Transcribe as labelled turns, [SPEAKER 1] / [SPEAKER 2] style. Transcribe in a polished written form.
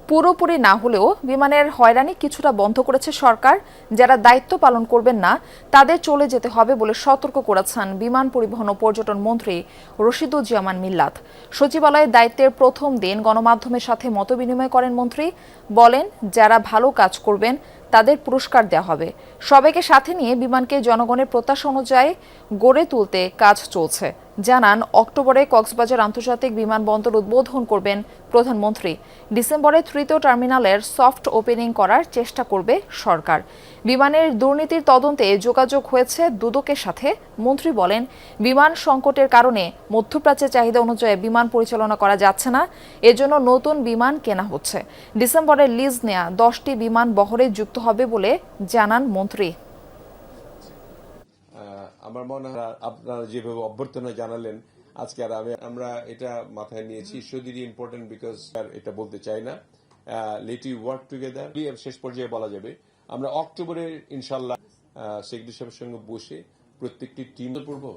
[SPEAKER 1] পুরোপুরি না হলেও বিমানের হয়রানি কিছুটা বন্ধ করেছে সরকার। যারা দায়িত্ব পালন করবেন না তাদের চলে যেতে হবে বলে সতর্ক করেছেন বিমান পরিবহন ও পর্যটন মন্ত্রী রশিদুজ্জামান মিল্লাত। সচিবালয়ের দায়িত্বের প্রথম দিন গণমাধ্যমের সাথে মতবিনিময় করেন মন্ত্রী। বলেন, যারা ভালো কাজ করবেন তাদের পুরস্কার দেওয়া হবে। সবাইকে সাথে নিয়ে বিমানকে জনগণের প্রত্যাশা অনুযায়ী গড়ে তুলতে কাজ চলছে। জানান, অক্টোবরে কক্সবাজার আন্তর্জাতিক বিমানবন্দর উদ্বোধন করবেন প্রধানমন্ত্রী। ডিসেম্বরে তৃতীয় টার্মিনালের সফট ওপেনিং করার চেষ্টা করবে সরকার। বিমানের দুর্নীতির তদন্তে যোগাযোগ হয়েছে দুদকের সাথে। মন্ত্রী বলেন, বিমান সংকটের কারণে মধ্যপ্রাচ্যের চাহিদা অনুযায়ী বিমান পরিচালনা করা যাচ্ছে না, এজন্য নতুন বিমান কেনা হচ্ছে। ডিসেম্বরে লিজ নেয়া 10টি বিমান বহরে যুক্ত হবে বলে জানান মন্ত্রী।
[SPEAKER 2] আমার মনে হয় আপনারা যেভাবে অভ্যর্থনা জানালেন আজকে আর আমরা এটা মাথায় নিয়েছি। ইস্যুদি ইম্পর্টেন্ট বিকজ এটা বলতে চাই না, লেট ইউ ওয়ার্ক টুগেদার। শেষ পর্যায়ে বলা যাবে আমরা অক্টোবরে ইনশাল্লাহ সেক্রেটারি সাহেবের সঙ্গে বসে প্রত্যেকটি টিম করবো।